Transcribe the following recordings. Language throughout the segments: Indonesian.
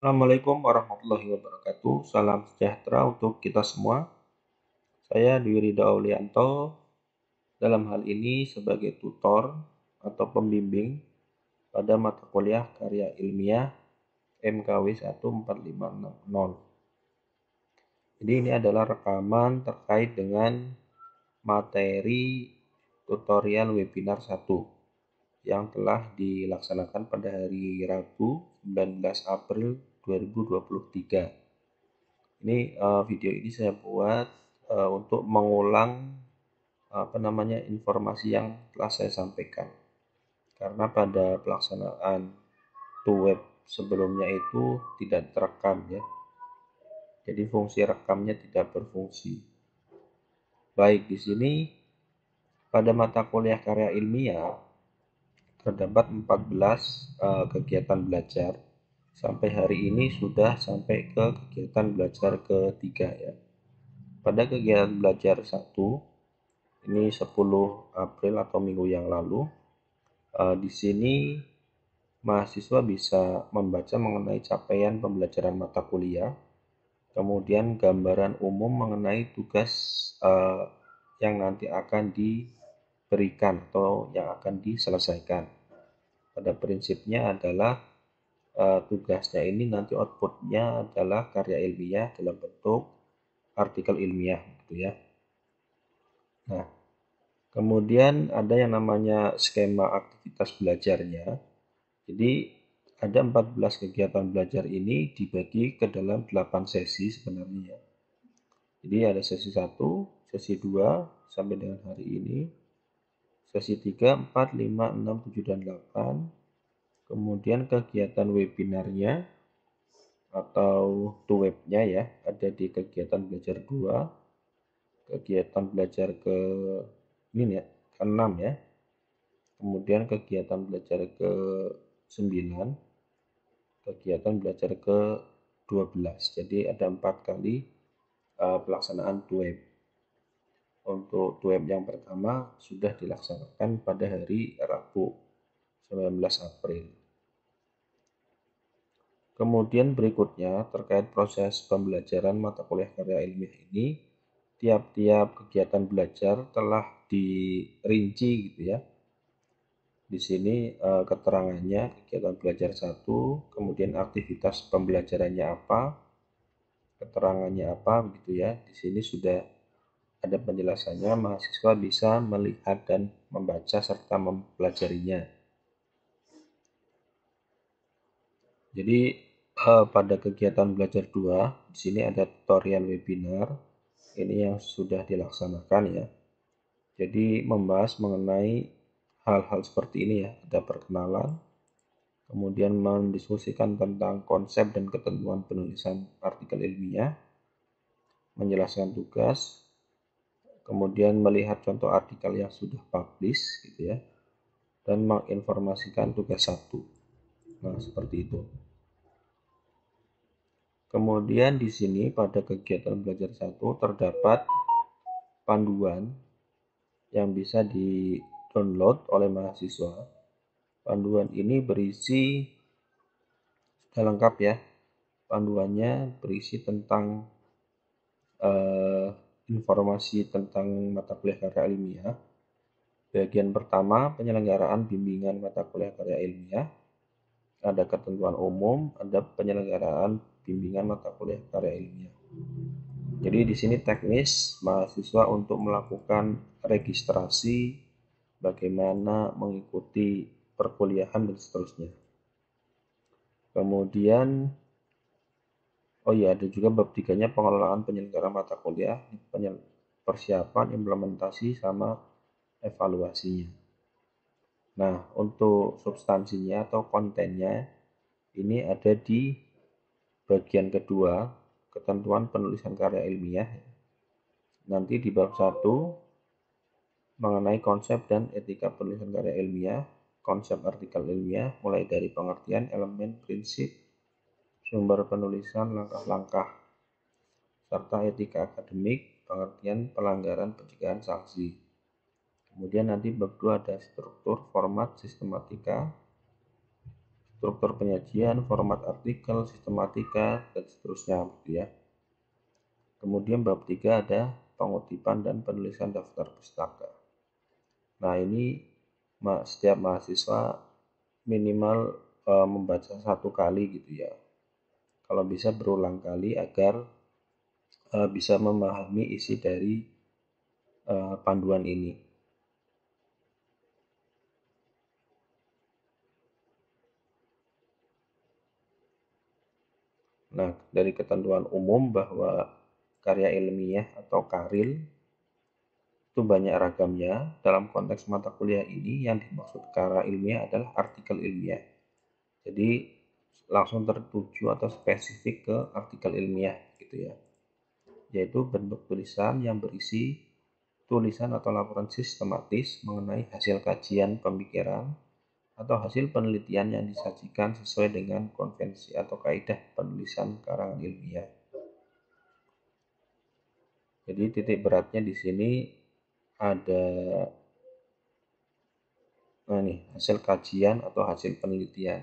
Assalamualaikum warahmatullahi wabarakatuh. Salam sejahtera untuk kita semua. Saya Dwi Ridho Aulianto dalam hal ini sebagai tutor atau pembimbing pada mata kuliah karya ilmiah MKW 14560. Jadi ini adalah rekaman terkait dengan materi tutorial webinar 1 yang telah dilaksanakan pada hari Rabu 19 April 2023. Ini video ini saya buat untuk mengulang informasi yang telah saya sampaikan. Karena pada pelaksanaan web sebelumnya itu tidak terekam ya. Jadi fungsi rekamnya tidak berfungsi. Baik, di sini pada mata kuliah karya ilmiah terdapat 14 kegiatan belajar. Sampai hari ini sudah sampai ke kegiatan belajar ketiga ya. Pada kegiatan belajar 1, ini 10 April atau minggu yang lalu, di sini mahasiswa bisa membaca mengenai capaian pembelajaran mata kuliah, kemudian gambaran umum mengenai tugas yang nanti akan diberikan atau yang akan diselesaikan. Pada prinsipnya adalah tugasnya ini nanti outputnya adalah karya ilmiah dalam bentuk artikel ilmiah gitu ya. Nah, kemudian ada yang namanya skema aktivitas belajarnya. Jadi ada 14 kegiatan belajar ini dibagi ke dalam 8 sesi sebenarnya. Jadi ada sesi 1, sesi 2 sampai dengan hari ini, sesi 3, 4, 5, 6, 7, dan 8. Kemudian kegiatan webinarnya atau webnya ya ada di kegiatan belajar 2, kegiatan belajar ke-6 ya. Kemudian kegiatan belajar ke-9, kegiatan belajar ke-12. Jadi ada 4 kali pelaksanaan web. Untuk web yang pertama sudah dilaksanakan pada hari Rabu 19 April. Kemudian berikutnya terkait proses pembelajaran mata kuliah karya ilmiah ini, tiap-tiap kegiatan belajar telah dirinci gitu ya. Di sini keterangannya kegiatan belajar 1, kemudian aktivitas pembelajarannya apa, keterangannya apa begitu ya. Di sini sudah ada penjelasannya, mahasiswa bisa melihat dan membaca serta mempelajarinya. Jadi pada kegiatan belajar 2, di sini ada tutorial webinar. Ini yang sudah dilaksanakan ya. Jadi membahas mengenai hal-hal seperti ini ya, ada perkenalan, kemudian mendiskusikan tentang konsep dan ketentuan penulisan artikel ilmiah, menjelaskan tugas, kemudian melihat contoh artikel yang sudah publish gitu ya, dan menginformasikan tugas 1. Nah, seperti itu. Kemudian di sini pada kegiatan belajar 1 terdapat panduan yang bisa di-download oleh mahasiswa. Panduan ini berisi sudah lengkap ya. Panduannya berisi tentang informasi tentang mata kuliah karya ilmiah. Bagian pertama, penyelenggaraan bimbingan mata kuliah karya ilmiah. Ada ketentuan umum, ada penyelenggaraan bimbingan mata kuliah karya ilmiah. Jadi di sini teknis mahasiswa untuk melakukan registrasi, bagaimana mengikuti perkuliahan dan seterusnya. Kemudian ada juga bab 3-nya pengelolaan penyelenggara mata kuliah, persiapan, implementasi, sama evaluasinya. Nah, untuk substansinya atau kontennya ini ada di bagian kedua, ketentuan penulisan karya ilmiah. Nanti di bab 1 mengenai konsep dan etika penulisan karya ilmiah, konsep artikel ilmiah, mulai dari pengertian elemen, prinsip, sumber penulisan, langkah-langkah, serta etika akademik, pengertian pelanggaran, pencegahan, sanksi. Kemudian nanti bab 2 ada struktur, format, sistematika, struktur penyajian, format artikel, sistematika, dan seterusnya gitu ya. Kemudian bab 3 ada pengutipan dan penulisan daftar pustaka. Nah, ini setiap mahasiswa minimal membaca 1 kali gitu ya. Kalau bisa berulang kali agar bisa memahami isi dari panduan ini. Nah, dari ketentuan umum bahwa karya ilmiah atau karil itu banyak ragamnya. Dalam konteks mata kuliah ini yang dimaksud karya ilmiah adalah artikel ilmiah. Jadi langsung tertuju atau spesifik ke artikel ilmiah gitu ya. Yaitu bentuk tulisan yang berisi tulisan atau laporan sistematis mengenai hasil kajian pemikiran atau hasil penelitian yang disajikan sesuai dengan konvensi atau kaidah penulisan karangan ilmiah. Jadi titik beratnya di sini ada hasil kajian atau hasil penelitian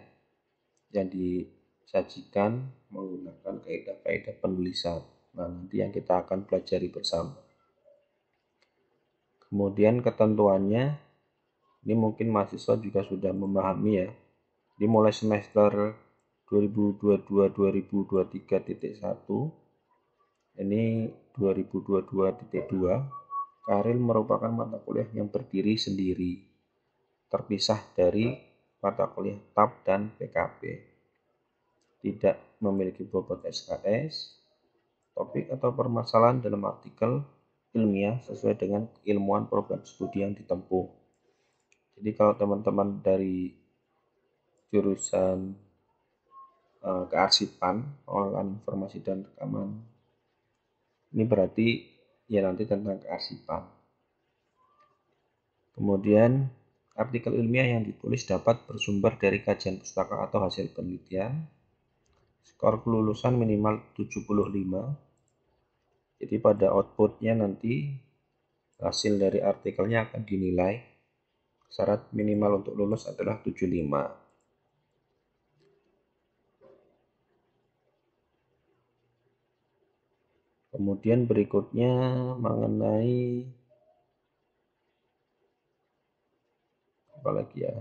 yang disajikan menggunakan kaidah-kaidah penulisan. Nah, nanti yang kita akan pelajari bersama. Kemudian ketentuannya, ini mungkin mahasiswa juga sudah memahami ya. Di mulai semester 2022-2023.1, ini 2022.2, karil merupakan mata kuliah yang berdiri sendiri, terpisah dari mata kuliah TAP dan PKB. Tidak memiliki bobot SKS, topik atau permasalahan dalam artikel ilmiah sesuai dengan keilmuan program studi yang ditempuh. Jadi kalau teman-teman dari jurusan kearsipan, pengolahan informasi dan rekaman, ini berarti ya nanti tentang kearsipan. Kemudian artikel ilmiah yang ditulis dapat bersumber dari kajian pustaka atau hasil penelitian. Skor kelulusan minimal 75. Jadi pada outputnya nanti hasil dari artikelnya akan dinilai. Syarat minimal untuk lulus adalah 75. Kemudian berikutnya mengenai apa lagi ya?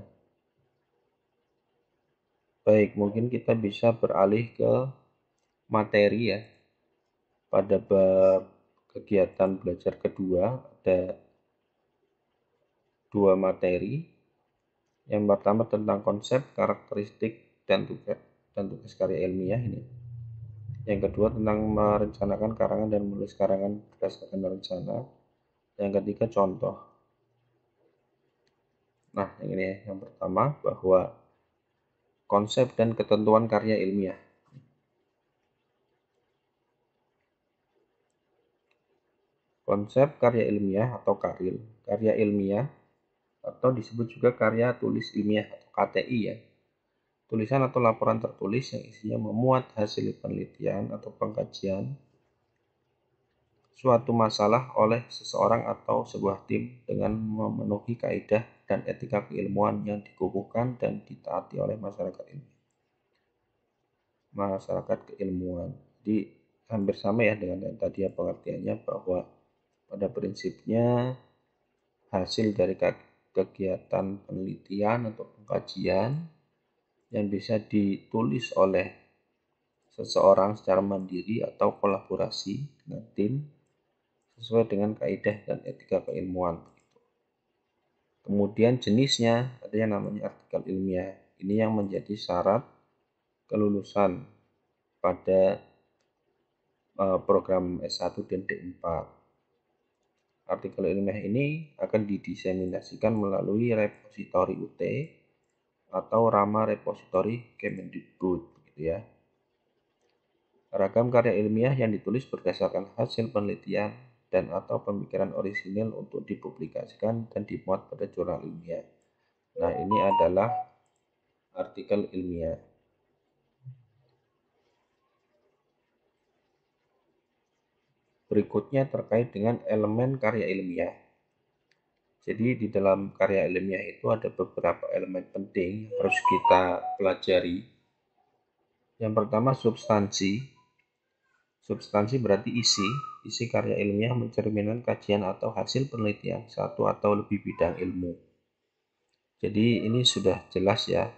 Baik, mungkin kita bisa beralih ke materi ya. Pada bab kegiatan belajar kedua ada 2 materi. Yang pertama tentang konsep, karakteristik, dan tugas karya ilmiah ini. Yang kedua tentang merencanakan karangan dan menulis karangan berdasarkan rencana. Yang ketiga contoh. Nah, ini yang pertama bahwa konsep dan ketentuan karya ilmiah. Konsep karya ilmiah atau karil. Karya ilmiah atau disebut juga karya tulis ilmiah atau KTI ya. Tulisan atau laporan tertulis yang isinya memuat hasil penelitian atau pengkajian suatu masalah oleh seseorang atau sebuah tim dengan memenuhi kaidah dan etika keilmuan yang dikukuhkan dan ditaati oleh masyarakat keilmuan. Jadi hampir sama ya dengan yang tadi ya pengertiannya, bahwa pada prinsipnya hasil dari kegiatan penelitian atau pengkajian yang bisa ditulis oleh seseorang secara mandiri atau kolaborasi dengan tim sesuai dengan kaidah dan etika keilmuan. Kemudian jenisnya ada yang namanya artikel ilmiah. Ini yang menjadi syarat kelulusan pada program S1 dan D4. Artikel ilmiah ini akan didiseminasikan melalui repositori UT atau Rama Repositori Kemendikbud gitu ya. Ragam karya ilmiah yang ditulis berdasarkan hasil penelitian dan atau pemikiran orisinil untuk dipublikasikan dan dimuat pada jurnal ilmiah. Nah, ini adalah artikel ilmiah. Berikutnya terkait dengan elemen karya ilmiah. Jadi di dalam karya ilmiah itu ada beberapa elemen penting yang harus kita pelajari. Yang pertama substansi. Substansi berarti isi. Isi karya ilmiah mencerminkan kajian atau hasil penelitian satu atau lebih bidang ilmu. Jadi ini sudah jelas ya,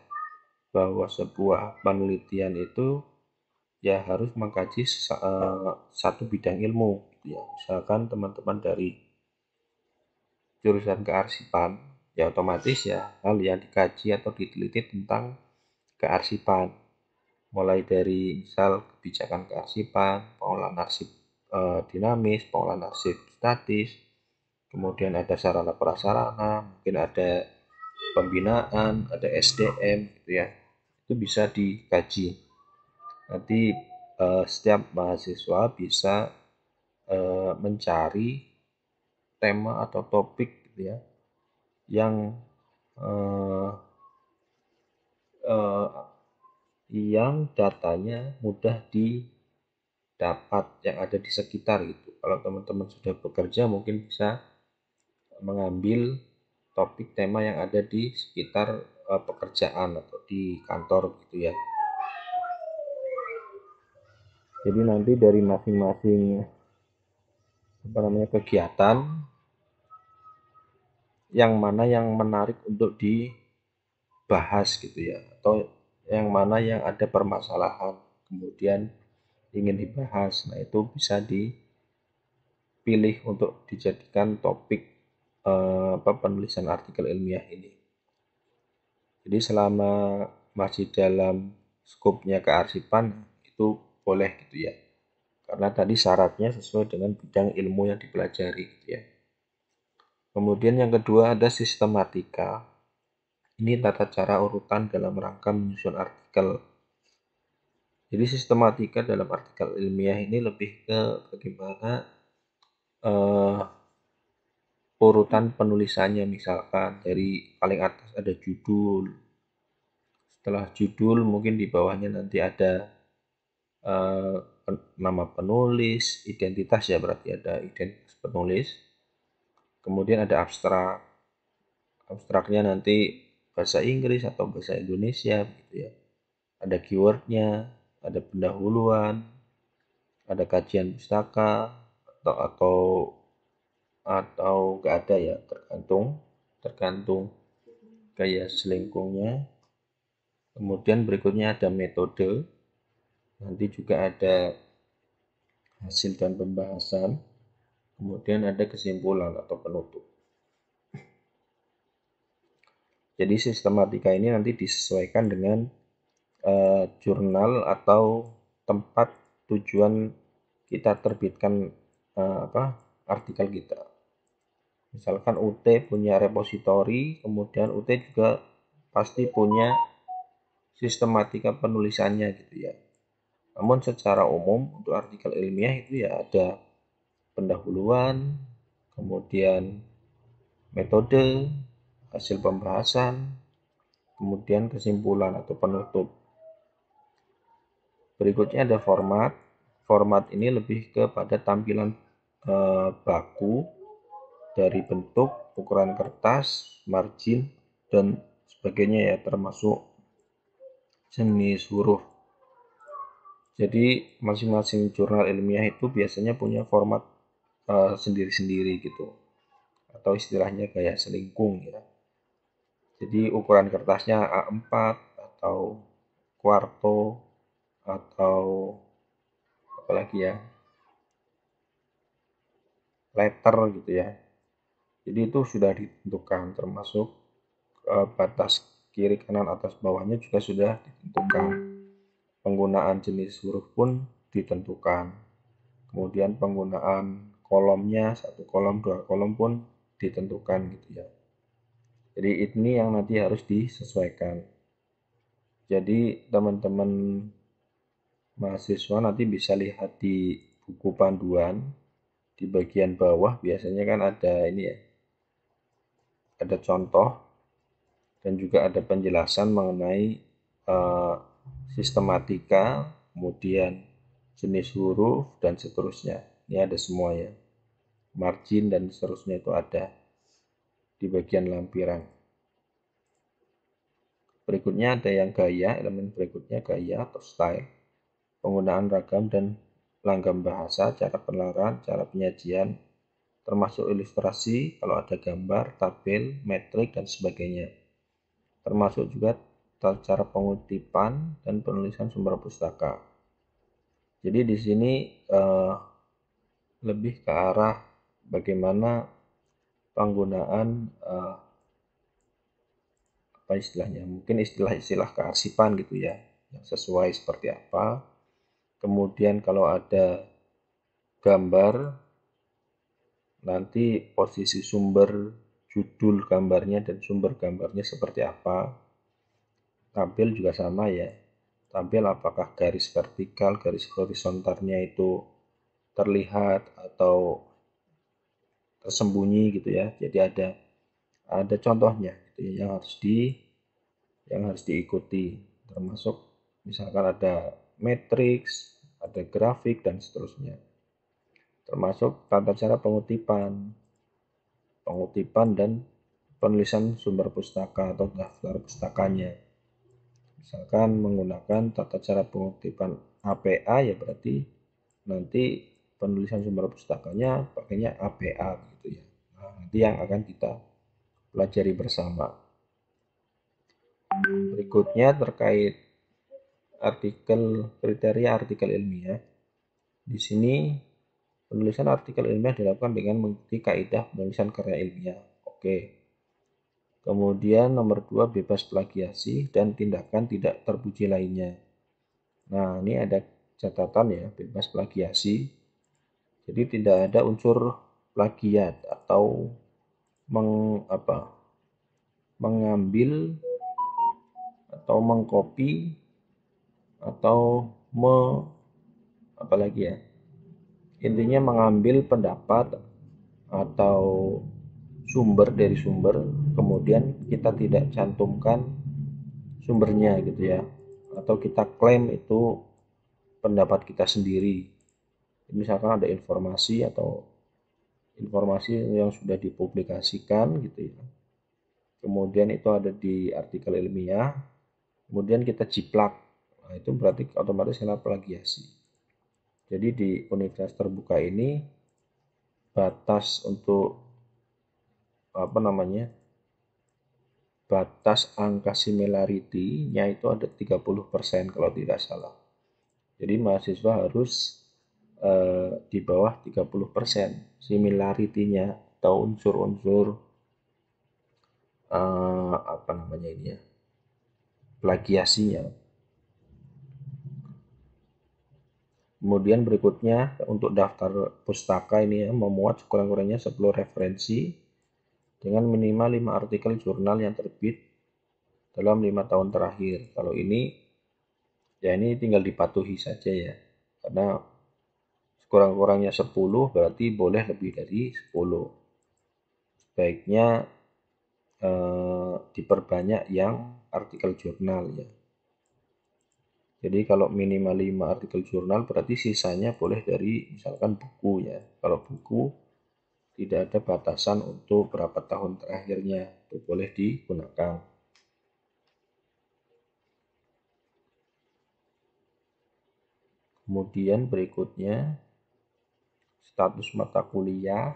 bahwa sebuah penelitian itu ya harus mengkaji satu bidang ilmu. Ya, misalkan teman-teman dari jurusan kearsipan, ya otomatis ya hal yang dikaji atau diteliti tentang kearsipan. Mulai dari misal kebijakan kearsipan, pengolahan arsip dinamis, pengolahan arsip statis, kemudian ada sarana prasarana, mungkin ada pembinaan, ada SDM gitu ya. Itu bisa dikaji. Nanti setiap mahasiswa bisa mencari tema atau topik gitu ya yang eh, eh, yang datanya mudah didapat, yang ada di sekitar gitu. Kalau teman-teman sudah bekerja mungkin bisa mengambil topik tema yang ada di sekitar pekerjaan atau di kantor gitu ya. Jadi nanti dari masing-masing kegiatan yang mana yang menarik untuk dibahas gitu ya, atau yang mana yang ada permasalahan kemudian ingin dibahas. Nah, itu bisa dipilih untuk dijadikan topik penulisan artikel ilmiah ini. Jadi selama masih dalam skopnya kearsipan itu boleh gitu ya. Karena tadi syaratnya sesuai dengan bidang ilmu yang dipelajari gitu ya. Kemudian yang kedua ada sistematika. Ini tata cara urutan dalam rangka menyusun artikel. Jadi sistematika dalam artikel ilmiah ini lebih ke bagaimana urutan penulisannya, misalkan dari paling atas ada judul. Setelah judul mungkin di bawahnya nanti ada nama penulis, identitas ya, berarti ada identitas penulis. Kemudian ada abstrak. Abstraknya nanti bahasa Inggris atau bahasa Indonesia gitu ya. Ada keywordnya, ada pendahuluan, ada kajian pustaka atau nggak ada ya, tergantung gaya selingkungnya. Kemudian berikutnya ada metode, nanti juga ada hasil dan pembahasan, kemudian ada kesimpulan atau penutup. Jadi sistematika ini nanti disesuaikan dengan jurnal atau tempat tujuan kita terbitkan artikel kita. Misalkan UT punya repositori, kemudian UT juga pasti punya sistematika penulisannya gitu ya. Namun secara umum untuk artikel ilmiah itu ya ada pendahuluan, kemudian metode, hasil pembahasan, kemudian kesimpulan atau penutup. Berikutnya ada format. Format ini lebih kepada tampilan baku dari bentuk, ukuran kertas, margin, dan sebagainya ya, termasuk jenis huruf. Jadi masing-masing jurnal ilmiah itu biasanya punya format sendiri-sendiri gitu, atau istilahnya gaya selingkung ya. Jadi ukuran kertasnya A4 atau kuarto atau apalagi ya, letter gitu ya. Jadi itu sudah ditentukan, termasuk batas kiri kanan atas bawahnya juga sudah ditentukan. Penggunaan jenis huruf pun ditentukan. Kemudian penggunaan kolomnya, satu kolom, dua kolom pun ditentukan gitu ya. Jadi ini yang nanti harus disesuaikan. Jadi teman-teman mahasiswa nanti bisa lihat di buku panduan, di bagian bawah biasanya kan ada ini ya, ada contoh dan juga ada penjelasan mengenai sistematika, kemudian jenis huruf dan seterusnya. Ini ada semua ya, margin dan seterusnya itu ada. di bagian lampiran. Berikutnya ada yang gaya, elemen berikutnya gaya atau style, penggunaan ragam dan langgam bahasa, cara penelaran, cara penyajian, termasuk ilustrasi kalau ada gambar, tabel, metrik, dan sebagainya. Termasuk juga cara pengutipan dan penulisan sumber pustaka. Jadi di sini lebih ke arah bagaimana penggunaan apa istilahnya, mungkin istilah-istilah kearsipan gitu ya, yang sesuai seperti apa. Kemudian kalau ada gambar, nanti posisi sumber, judul gambarnya dan sumber gambarnya seperti apa. Tabel juga sama ya. Tabel apakah garis vertikal, garis horizontalnya itu terlihat atau tersembunyi gitu ya. Jadi ada contohnya gitu ya, yang harus diikuti, termasuk misalkan ada matriks, ada grafik dan seterusnya. Termasuk tata cara pengutipan dan penulisan sumber pustaka atau daftar pustakanya. Misalkan menggunakan tata cara pengutipan APA, ya berarti nanti penulisan sumber pustakanya pakainya APA gitu ya. Nah, nanti yang akan kita pelajari bersama. Berikutnya terkait kriteria artikel ilmiah. Di sini penulisan artikel ilmiah dilakukan dengan mengikuti kaidah penulisan karya ilmiah. Oke. Kemudian nomor 2, bebas plagiasi dan tindakan tidak terpuji lainnya. Nah, ini ada catatan ya, bebas plagiasi. Jadi tidak ada unsur plagiat atau mengambil atau mengcopy atau apalagi ya. Intinya mengambil pendapat atau sumber dari sumber, kemudian kita tidak cantumkan sumbernya gitu ya, atau kita klaim itu pendapat kita sendiri. Misalkan ada informasi yang sudah dipublikasikan gitu ya, kemudian itu ada di artikel ilmiah, kemudian kita jiplak, nah itu berarti otomatis kena plagiasi. Jadi di universitas terbuka ini batas untuk batas angka similarity-nya itu ada 30% kalau tidak salah. Jadi mahasiswa harus di bawah 30% similarity-nya atau unsur-unsur plagiasinya. Kemudian berikutnya untuk daftar pustaka ini ya, memuat sekurang-kurangnya 10 referensi dengan minimal 5 artikel jurnal yang terbit dalam 5 tahun terakhir. Kalau ini ya ini tinggal dipatuhi saja ya, karena sekurang-kurangnya 10 berarti boleh lebih dari 10. Sebaiknya diperbanyak yang artikel jurnal ya. Jadi kalau minimal 5 artikel jurnal berarti sisanya boleh dari misalkan buku ya. Kalau buku tidak ada batasan untuk berapa tahun terakhirnya, itu boleh digunakan. Kemudian berikutnya status mata kuliah.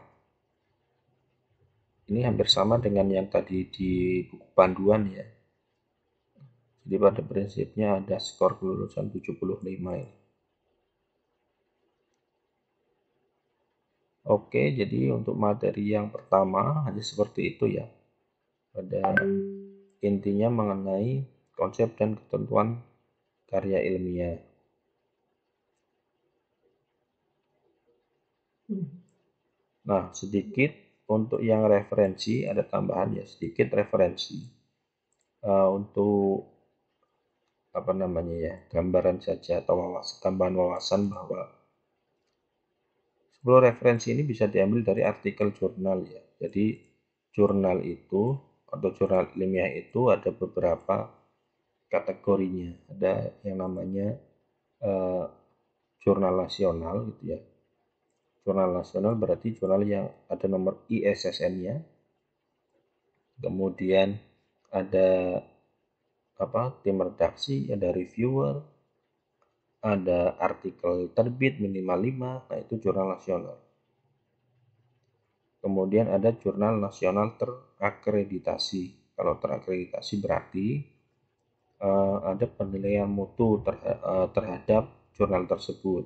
Ini hampir sama dengan yang tadi di buku panduan ya. Jadi pada prinsipnya ada skor kelulusan 75 ini. Oke, jadi untuk materi yang pertama hanya seperti itu ya. Pada intinya mengenai konsep dan ketentuan karya ilmiah. Nah, sedikit untuk yang referensi, ada tambahan ya, sedikit referensi. Untuk gambaran saja atau tambahan wawasan bahwa 10 referensi ini bisa diambil dari artikel jurnal ya. Jadi jurnal itu atau jurnal ilmiah itu ada beberapa kategorinya. Ada yang namanya jurnal nasional gitu ya. Jurnal nasional berarti jurnal yang ada nomor ISSN-nya. kemudian ada tim redaksi, ada reviewer, ada artikel terbit minimal 5, nah itu jurnal nasional. Kemudian ada jurnal nasional terakreditasi. Kalau terakreditasi berarti ada penilaian mutu terhadap jurnal tersebut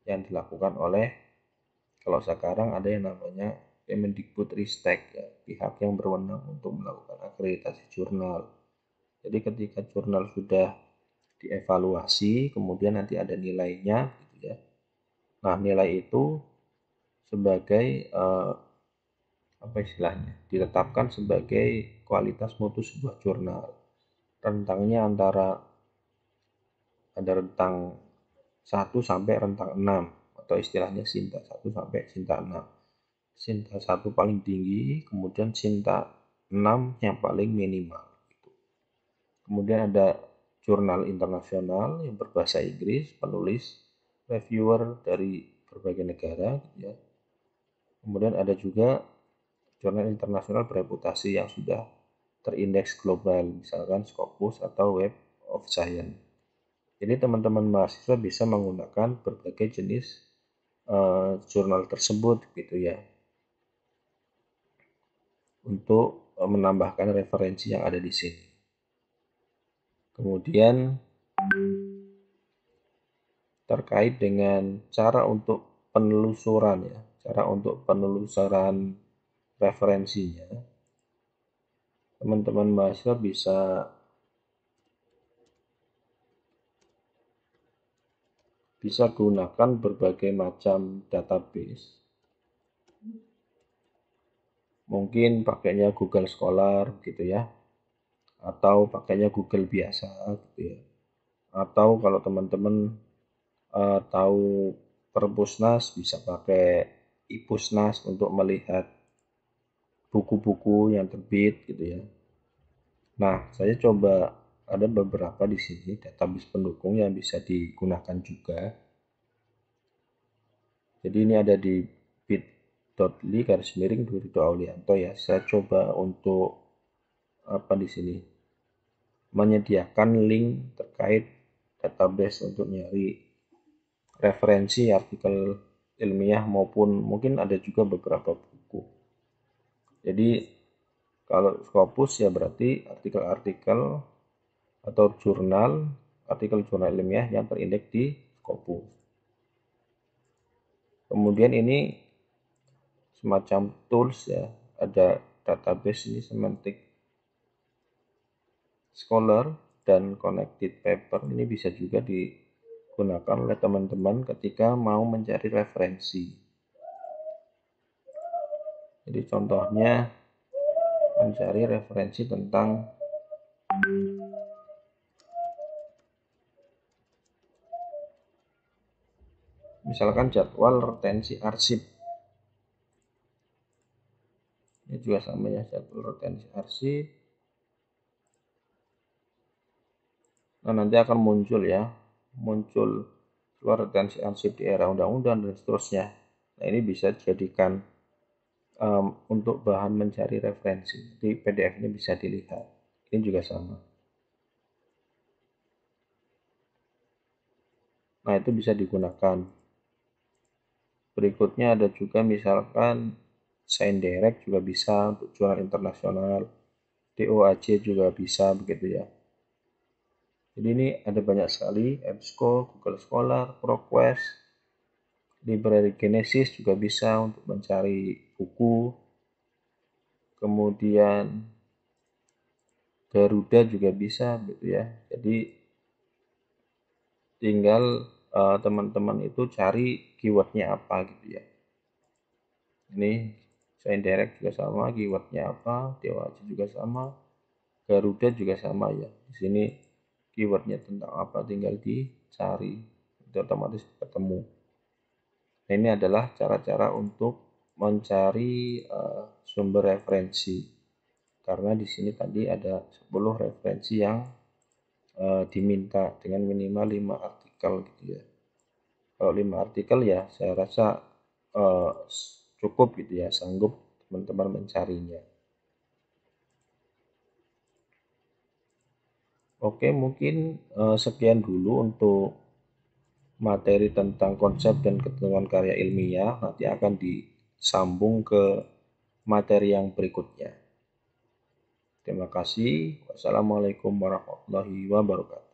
yang dilakukan oleh, kalau sekarang ada yang namanya Kemendikbudristek, ya, pihak yang berwenang untuk melakukan akreditasi jurnal. Jadi ketika jurnal sudah dievaluasi, kemudian nanti ada nilainya, gitu ya. Nah, nilai itu sebagai ditetapkan sebagai kualitas mutu sebuah jurnal. Rentangnya ada rentang 1 sampai rentang 6, atau istilahnya Sinta 1 sampai Sinta 6. Sinta 1 paling tinggi, kemudian Sinta 6 yang paling minimal. Kemudian ada jurnal internasional yang berbahasa Inggris, penulis, reviewer dari berbagai negara, ya. Kemudian ada juga jurnal internasional bereputasi yang sudah terindeks global, misalkan Scopus atau Web of Science. Jadi teman-teman mahasiswa bisa menggunakan berbagai jenis jurnal tersebut, gitu ya, untuk menambahkan referensi yang ada di sini. Kemudian terkait dengan cara untuk penelusuran, ya, cara untuk penelusuran referensinya, teman-teman mahasiswa bisa gunakan berbagai macam database. Mungkin pakainya Google Scholar, gitu ya, atau pakainya Google biasa, gitu ya. Atau kalau teman-teman tahu Perpusnas, bisa pakai iPusnas untuk melihat buku-buku yang terbit, gitu ya. Nah, saya coba ada beberapa di sini database pendukung yang bisa digunakan juga. Jadi ini ada di bit.ly/Dodi Aulianto, ya. Saya coba untuk di sini menyediakan link terkait database untuk nyari referensi artikel ilmiah, maupun mungkin ada juga beberapa buku. Jadi kalau Scopus ya berarti artikel-artikel atau artikel jurnal ilmiah yang terindeks di Scopus. Kemudian ini semacam tools, ya, ada database ini Semantic Scholar dan Connected Paper. Ini bisa juga digunakan oleh teman-teman ketika mau mencari referensi. Jadi contohnya mencari referensi tentang misalkan jadwal retensi arsip. Ini juga sama, ya, jadwal retensi arsip. Nah, nanti akan muncul keluar retensi arsip di era undang-undang dan seterusnya. Nah, ini bisa dijadikan untuk bahan mencari referensi. Di PDF ini bisa dilihat. Ini juga sama. Nah, itu bisa digunakan. Berikutnya ada juga misalkan ScienDirect juga bisa untuk jurnal internasional, DOAJ juga bisa, begitu ya. Jadi ini ada banyak sekali, EBSCO, Google Scholar, ProQuest, Library Genesis juga bisa untuk mencari buku. Kemudian Garuda juga bisa, gitu ya. Jadi tinggal teman-teman itu cari keywordnya apa, gitu ya. Ini ScienDirect juga sama, keywordnya apa, DOAJ juga sama, Garuda juga sama, ya. Di sini keywordnya tentang apa tinggal dicari, itu otomatis ketemu. Nah, ini adalah cara-cara untuk mencari sumber referensi, karena di sini tadi ada 10 referensi yang diminta dengan minimal 5 artikel, gitu ya. Kalau 5 artikel ya saya rasa cukup, gitu ya, sanggup teman-teman mencarinya. Oke, mungkin sekian dulu untuk materi tentang konsep dan ketentuan karya ilmiah. Nanti akan disambung ke materi yang berikutnya. Terima kasih. Wassalamualaikum warahmatullahi wabarakatuh.